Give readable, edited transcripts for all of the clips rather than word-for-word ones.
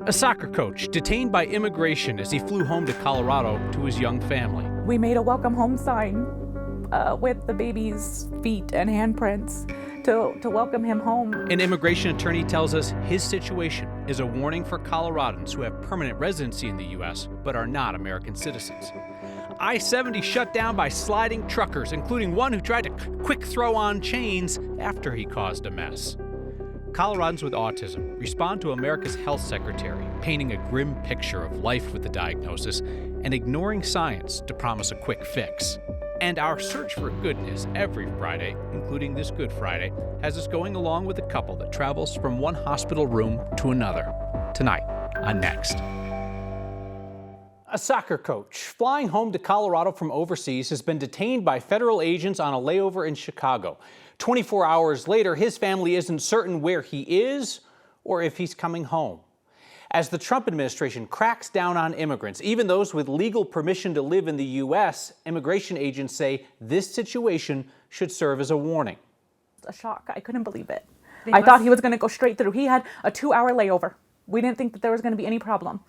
A soccer coach detained by immigration as he flew home to Colorado to his young family. We made a welcome home sign with the baby's feet and handprints to welcome him home. An immigration attorney tells us his situation is a warning for Coloradans who have permanent residency in the U.S. but are not American citizens. I-70 shut down by sliding truckers, including one who tried to quick throw on chains after he caused a mess. Coloradans with autism respond to America's health secretary, painting a grim picture of life with the diagnosis and ignoring science to promise a quick fix. And our search for goodness every Friday, including this Good Friday, has us going along with a couple that travels from one hospital room to another. Tonight on Next. A soccer coach flying home to Colorado from overseas has been detained by federal agents on a layover in Chicago. 24 hours later, his family isn't certain where he is or if he's coming home. As the Trump administration cracks down on immigrants, even those with legal permission to live in the U.S., immigration agents say this situation should serve as a warning. A shock. I couldn't believe it. I thought he was going to go straight through. He had a 2-hour layover. We didn't think that there was going to be any problem.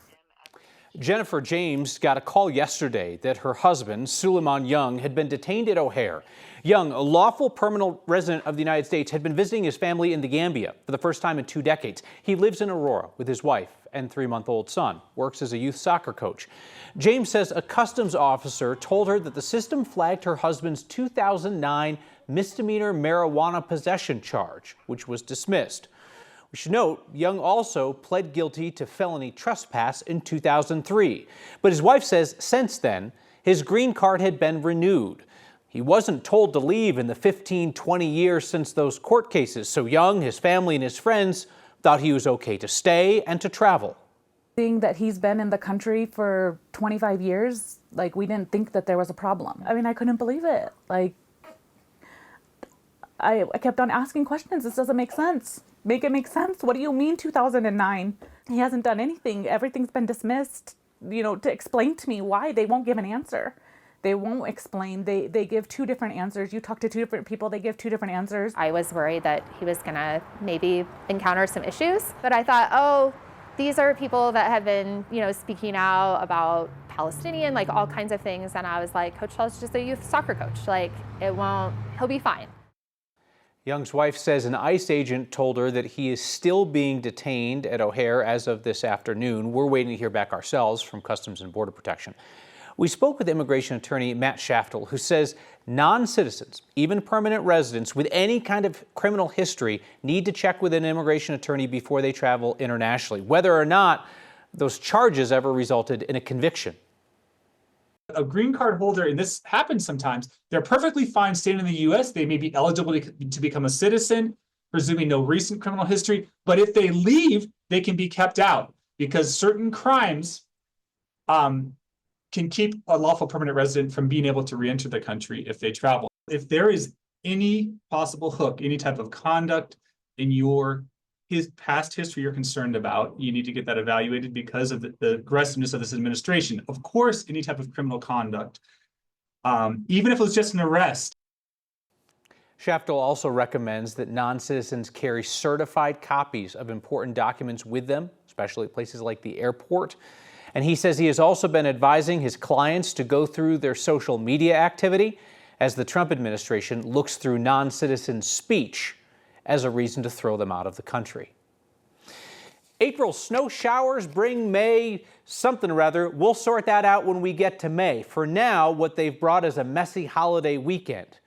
Jennifer James got a call yesterday that her husband, Suleiman Young, had been detained at O'Hare. Young, a lawful permanent resident of the United States, had been visiting his family in the Gambia for the first time in 2 decades. He lives in Aurora with his wife and 3-month-old son, works as a youth soccer coach. James says a customs officer told her that the system flagged her husband's 2009 misdemeanor marijuana possession charge, which was dismissed. We should note, Young also pled guilty to felony trespass in 2003. But his wife says since then, his green card had been renewed. He wasn't told to leave in the 15-20 years since those court cases, so Young, his family, and his friends thought he was okay to stay and to travel. Seeing that he's been in the country for 25 years, we didn't think that there was a problem. I mean, I couldn't believe it. I kept on asking questions. This doesn't make sense. Make it make sense. What do you mean 2009? He hasn't done anything. Everything's been dismissed. To explain to me why. They won't give an answer. They won't explain. They give 2 different answers. You talk to 2 different people, they give 2 different answers. I was worried that he was gonna maybe encounter some issues, but I thought, oh, these are people that have been, speaking out about Palestinian, all kinds of things. And I was like, Coach Shell's just a youth soccer coach. He'll be fine. Young's wife says an ICE agent told her that he is still being detained at O'Hare as of this afternoon. We're waiting to hear back ourselves from Customs and Border Protection. We spoke with immigration attorney Matt Shaftel, who says non-citizens, even permanent residents with any kind of criminal history, need to check with an immigration attorney before they travel internationally, whether or not those charges ever resulted in a conviction. A green card holder, and this happens sometimes, they're perfectly fine staying in the U.S. They may be eligible to become a citizen, presuming no recent criminal history. But if they leave, they can be kept out because certain crimes can keep a lawful permanent resident from being able to re-enter the country if they travel. If there is any possible hook, any type of conduct in his past history you're concerned about, you need to get that evaluated because of the aggressiveness of this administration. Of course, any type of criminal conduct, even if it was just an arrest. Shaftel also recommends that non-citizens carry certified copies of important documents with them, especially at places like the airport. And he says he has also been advising his clients to go through their social media activity as the Trump administration looks through non-citizen speech as a reason to throw them out of the country. April snow showers bring May something or other. We'll sort that out when we get to May. For now, what they've brought is a messy holiday weekend.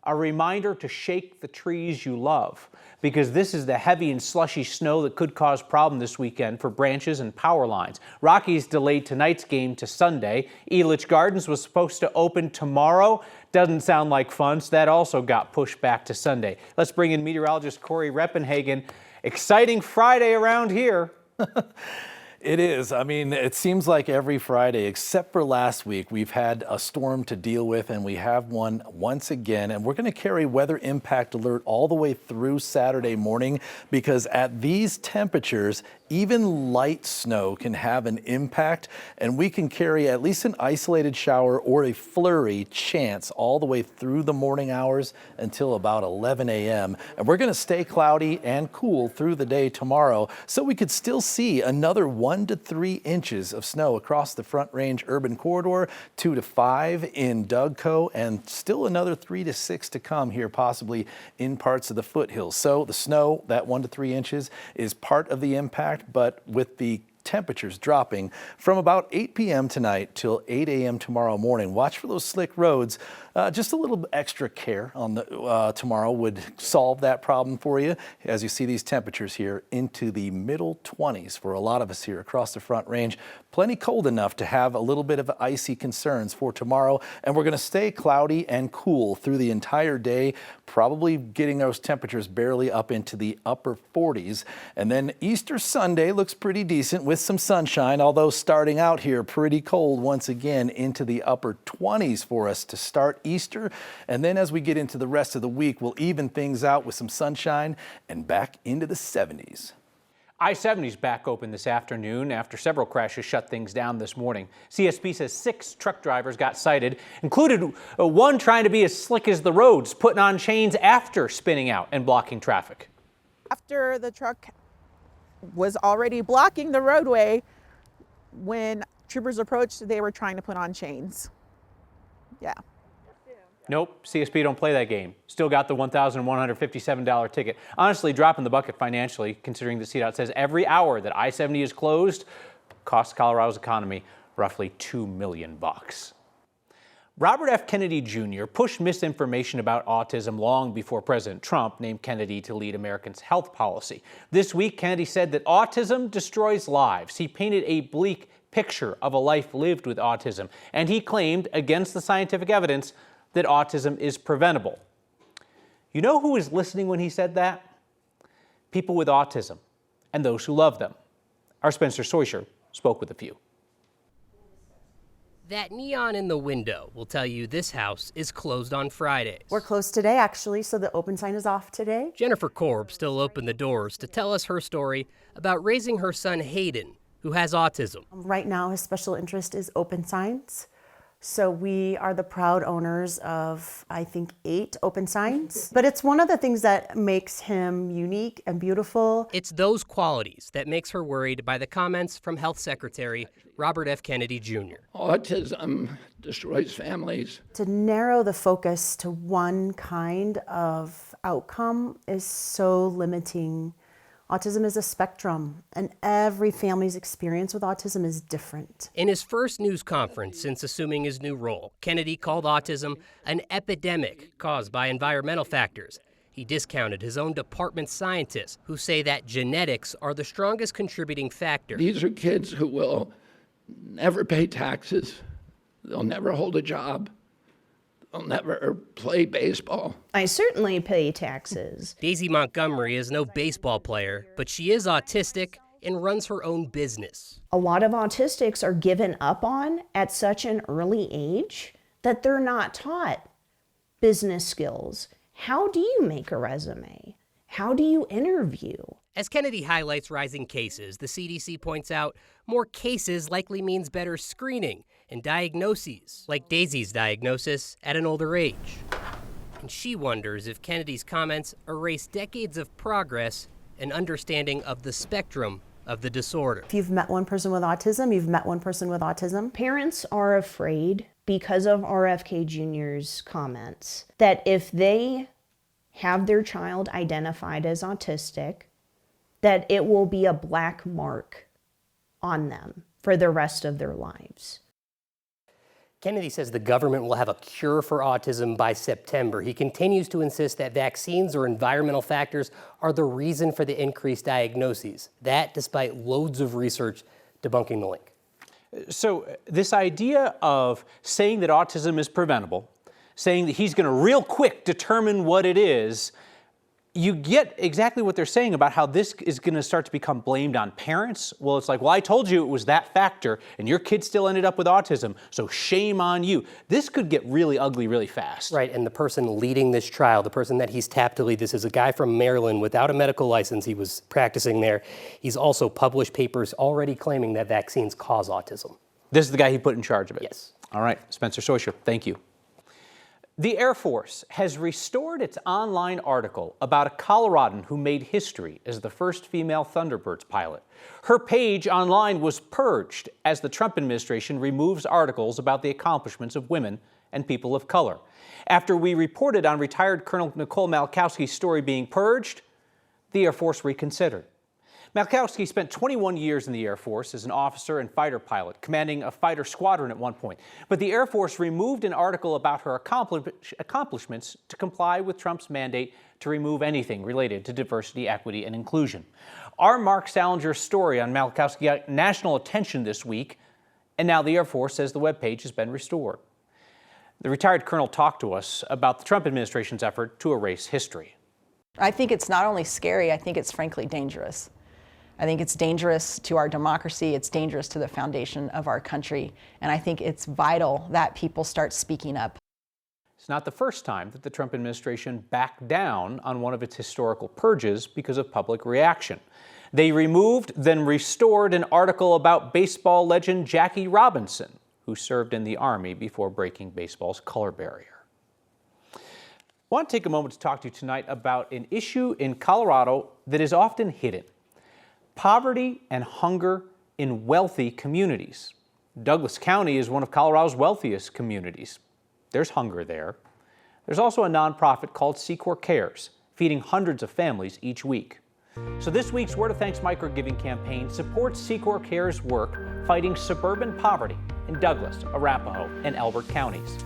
A reminder to shake the trees you love, because this is the heavy and slushy snow that could cause problem this weekend for branches and power lines. Rockies delayed tonight's game to Sunday. Elitch Gardens was supposed to open tomorrow. Doesn't sound like fun, so that also got pushed back to Sunday. Let's bring in meteorologist Corey Reppenhagen. Exciting Friday around here. It is. I mean, it seems like every Friday, except for last week, we've had a storm to deal with, and we have one once again. And we're going to carry weather impact alert all the way through Saturday morning, because at these temperatures, even light snow can have an impact, and we can carry at least an isolated shower or a flurry chance all the way through the morning hours until about 11 a.m. And we're going to stay cloudy and cool through the day tomorrow, so we could still see another 1 to 3 inches of snow across the Front Range urban corridor, 2 to 5 in Dougco, and still another 3 to 6 to come here, possibly in parts of the foothills. So the snow, that 1 to 3 inches, is part of the impact, but with the temperatures dropping from about 8 p.m. tonight till 8 a.m. tomorrow morning. Watch for those slick roads. Just a little extra care on the tomorrow would solve that problem for you. As you see these temperatures here into the middle 20s for a lot of us here across the Front Range. Plenty cold enough to have a little bit of icy concerns for tomorrow. And we're going to stay cloudy and cool through the entire day, probably getting those temperatures barely up into the upper 40s. And then Easter Sunday looks pretty decent with some sunshine, although starting out here pretty cold once again into the upper 20s for us to start Easter. And then as we get into the rest of the week, we'll even things out with some sunshine and back into the 70s. I-70 is back open this afternoon after several crashes shut things down this morning. CSP says 6 truck drivers got cited, included one trying to be as slick as the roads, putting on chains after spinning out and blocking traffic. After the truck was already blocking the roadway, when troopers approached, they were trying to put on chains. Yeah. Nope, CSP don't play that game. Still got the $1,157 ticket. Honestly, dropping the bucket financially, considering the CDOT says every hour that I-70 is closed costs Colorado's economy roughly $2 million. Robert F. Kennedy Jr. pushed misinformation about autism long before President Trump named Kennedy to lead Americans' health policy. This week, Kennedy said that autism destroys lives. He painted a bleak picture of a life lived with autism, and he claimed, against the scientific evidence, that autism is preventable. You know who was listening when he said that? People with autism and those who love them. Our Spencer Soisher spoke with a few. That neon in the window will tell you this house is closed on Fridays. We're closed today, actually, so the open sign is off today. Jennifer Korb still opened the doors to tell us her story about raising her son Hayden, who has autism. Right now, his special interest is open signs. So we are the proud owners of, I think, 8 open signs. But it's one of the things that makes him unique and beautiful. It's those qualities that makes her worried by the comments from Health Secretary Robert F. Kennedy Jr. Autism destroys families. To narrow the focus to one kind of outcome is so limiting. Autism is a spectrum, and every family's experience with autism is different. In his first news conference since assuming his new role, Kennedy called autism an epidemic caused by environmental factors. He discounted his own department scientists who say that genetics are the strongest contributing factor. These are kids who will never pay taxes. They'll never hold a job. They'll never play baseball. I certainly pay taxes. Daisy Montgomery is no baseball player, but she is autistic and runs her own business. A lot of autistics are given up on at such an early age that they're not taught business skills. How do you make a resume? How do you interview? As Kennedy highlights rising cases, the CDC points out more cases likely means better screening and diagnoses, like Daisy's diagnosis at an older age. And she wonders if Kennedy's comments erase decades of progress and understanding of the spectrum of the disorder. If you've met one person with autism, you've met one person with autism. Parents are afraid, because of RFK Jr.'s comments, that if they have their child identified as autistic, that it will be a black mark on them for the rest of their lives. Kennedy says the government will have a cure for autism by September. He continues to insist that vaccines or environmental factors are the reason for the increased diagnoses. That despite loads of research debunking the link. So this idea of saying that autism is preventable, saying that he's going to real quick determine what it is, you get exactly what they're saying about how this is going to start to become blamed on parents. Well, it's like, well, I told you it was that factor, and your kid still ended up with autism, so shame on you. This could get really ugly really fast. Right, and the person leading this trial, the person that he's tapped to lead this, is a guy from Maryland without a medical license. He was practicing there. He's also published papers already claiming that vaccines cause autism. This is the guy he put in charge of it? Yes. All right, Spencer Soysher, thank you. The Air Force has restored its online article about a Coloradan who made history as the first female Thunderbirds pilot. Her page online was purged as the Trump administration removes articles about the accomplishments of women and people of color. After we reported on retired Colonel Nicole Malachowski's story being purged, the Air Force reconsidered. Malachowski spent 21 years in the Air Force as an officer and fighter pilot, commanding a fighter squadron at one point. But the Air Force removed an article about her accomplishments to comply with Trump's mandate to remove anything related to diversity, equity, and inclusion. Our Mark Salinger's story on Malachowski got national attention this week, and now the Air Force says the webpage has been restored. The retired colonel talked to us about the Trump administration's effort to erase history. I think it's not only scary, I think it's frankly dangerous. I think it's dangerous to our democracy, it's dangerous to the foundation of our country, and I think it's vital that people start speaking up. It's not the first time that the Trump administration backed down on one of its historical purges because of public reaction. They removed, then restored an article about baseball legend Jackie Robinson, who served in the Army before breaking baseball's color barrier. I want to take a moment to talk to you tonight about an issue in Colorado that is often hidden: poverty and hunger in wealthy communities. Douglas County is one of Colorado's wealthiest communities. There's hunger there. There's also a nonprofit called Secor Cares, feeding hundreds of families each week. So this week's Word of Thanks microgiving campaign supports Secor Cares' work fighting suburban poverty in Douglas, Arapahoe, and Elbert counties.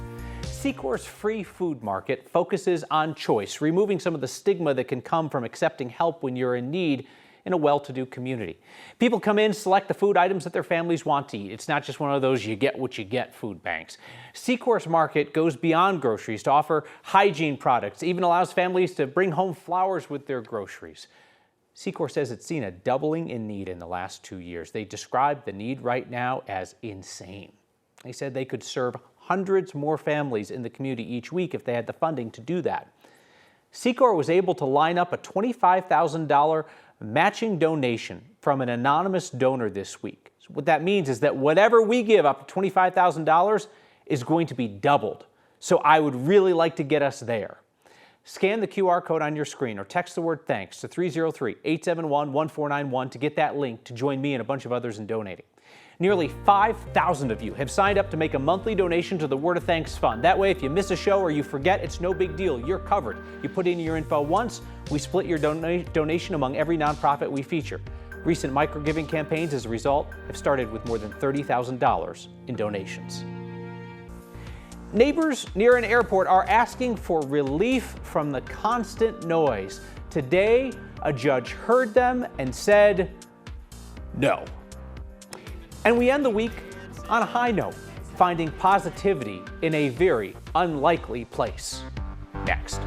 Secor's free food market focuses on choice, removing some of the stigma that can come from accepting help when you're in need in a well-to-do community. People come in, select the food items that their families want to eat. It's not just one of those you get what you get food banks. Secor's market goes beyond groceries to offer hygiene products, even allows families to bring home flowers with their groceries. Secor says it's seen a doubling in need in the last 2 years. They describe the need right now as insane. They said they could serve hundreds more families in the community each week if they had the funding to do that. Secor was able to line up a $25,000 matching donation from an anonymous donor this week. So what that means is that whatever we give up to $25,000 is going to be doubled. So I would really like to get us there. Scan the QR code on your screen or text the word thanks to 303-871-1491 to get that link to join me and a bunch of others in donating. Nearly 5,000 of you have signed up to make a monthly donation to the Word of Thanks Fund. That way, if you miss a show or you forget, it's no big deal. You're covered. You put in your info once, we split your donation among every nonprofit we feature. Recent microgiving campaigns, as a result, have started with more than $30,000 in donations. Neighbors near an airport are asking for relief from the constant noise. Today, a judge heard them and said no. And we end the week on a high note, finding positivity in a very unlikely place. Next.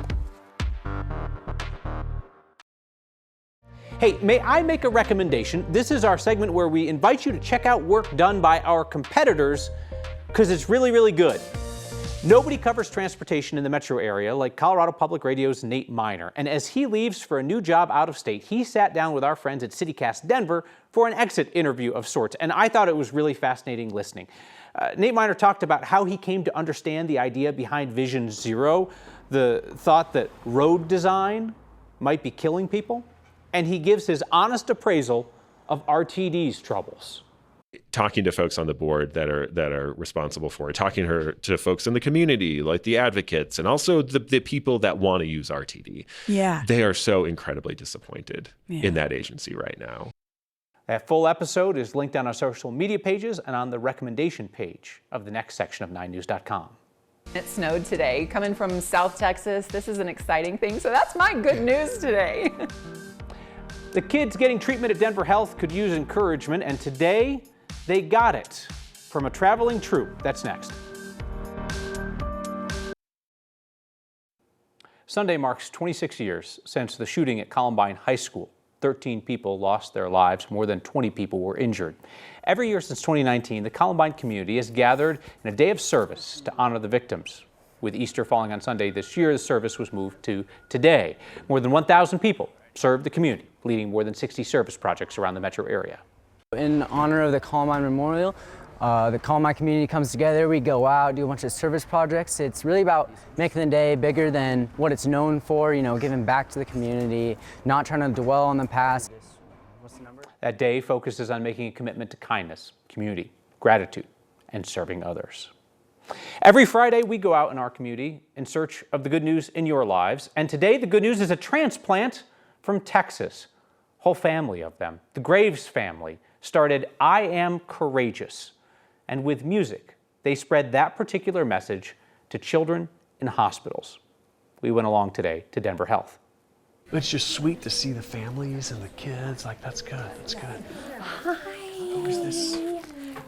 Hey, may I make a recommendation? This is our segment where we invite you to check out work done by our competitors because it's really, really good. Nobody covers transportation in the metro area like Colorado Public Radio's Nate Miner. And as he leaves for a new job out of state, he sat down with our friends at CityCast Denver for an exit interview of sorts. And I thought it was really fascinating listening. Nate Miner talked about how he came to understand the idea behind Vision Zero, the thought that road design might be killing people. And he gives his honest appraisal of RTD's troubles. Talking to folks on the board that are responsible for it, talking to folks in the community, like the advocates, and also the people that want to use RTD. Yeah. They are so incredibly disappointed in that agency right now. That full episode is linked on our social media pages and on the recommendation page of the next section of 9news.com. It snowed today. Coming from South Texas, this is an exciting thing, so that's my good news today. The kids getting treatment at Denver Health could use encouragement, and today they got it from a traveling troupe. That's next. Sunday marks 26 years since the shooting at Columbine High School. 13 people lost their lives, more than 20 people were injured. Every year since 2019, the Columbine community has gathered in a day of service to honor the victims. With Easter falling on Sunday this year, the service was moved to today. More than 1,000 people served the community, leading more than 60 service projects around the metro area. In honor of the Columbine Memorial, the Columbine community comes together, we go out, do a bunch of service projects. It's really about making the day bigger than what it's known for, giving back to the community, not trying to dwell on the past. That day focuses on making a commitment to kindness, community, gratitude, and serving others. Every Friday, we go out in our community in search of the good news in your lives. And today, the good news is a transplant from Texas. Whole family of them. The Graves family started I Am Courageous. And with music, they spread that particular message to children in hospitals. We went along today to Denver Health. It's just sweet to see the families and the kids. That's good. That's good. Hi. Who is this?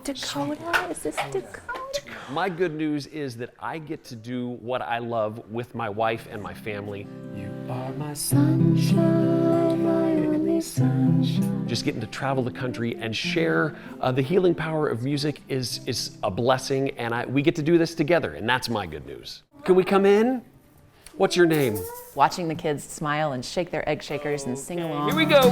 Dakota. Is this Dakota? My good news is that I get to do what I love with my wife and my family. You are my sunshine, my only sunshine. Just getting to travel the country and share the healing power of music is a blessing, and we get to do this together, and that's my good news. Can we come in? What's your name? Watching the kids smile and shake their egg shakers and sing along. Here we go.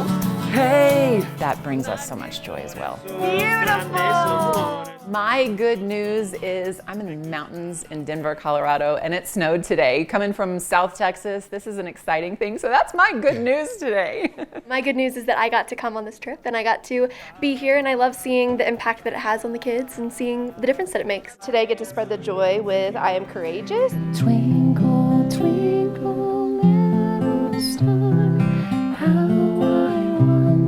Hey! That brings us so much joy as well. Beautiful! My good news is I'm in the mountains in Denver, Colorado, and it snowed today. Coming from South Texas, this is an exciting thing, so that's my good news today. My good news is that I got to come on this trip and I got to be here, and I love seeing the impact that it has on the kids and seeing the difference that it makes. Today I get to spread the joy with I Am Courageous. Twinkle, twinkle, little star, how I wonder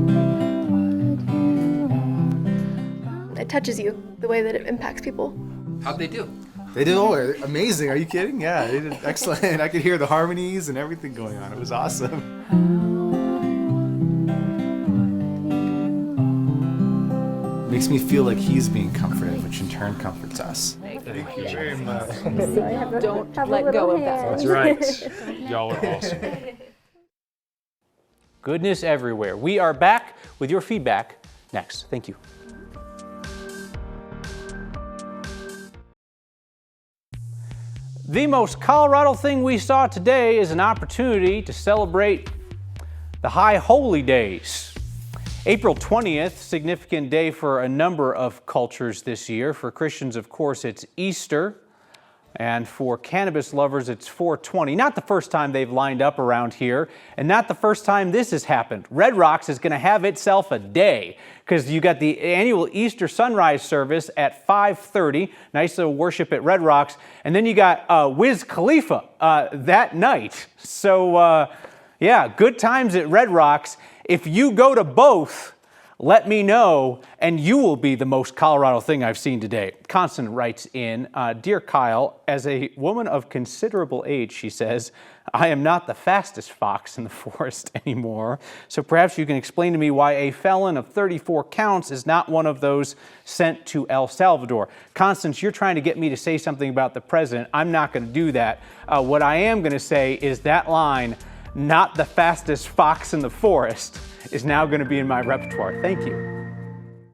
what you are. It touches you, the way that it impacts people. How'd they do? They did amazing. Are you kidding? Yeah, they did excellent. I could hear the harmonies and everything going on. It was awesome. Makes me feel like he's being comforted, which in turn comforts us. Thank you very much. Don't let go of that. That's right. Y'all are awesome. Goodness everywhere. We are back with your feedback next. Thank you. The most Colorado thing we saw today is an opportunity to celebrate the High Holy Days. April 20th, significant day for a number of cultures this year. For Christians, of course, it's Easter. And for cannabis lovers, it's 420. Not the first time they've lined up around here, and not the first time this has happened. Red Rocks is going to have itself a day, because you got the annual Easter sunrise service at 5:30. Nice little worship at Red Rocks. And then you got Wiz Khalifa that night. So, yeah, good times at Red Rocks. If you go to both, let me know, and you will be the most Colorado thing I've seen today. Constance writes in, Dear Kyle, as a woman of considerable age, she says, I am not the fastest fox in the forest anymore, so perhaps you can explain to me why a felon of 34 counts is not one of those sent to El Salvador. Constance, you're trying to get me to say something about the president. I'm not going to do that. What I am going to say is that line, not the fastest fox in the forest, is now going to be in my repertoire. Thank you.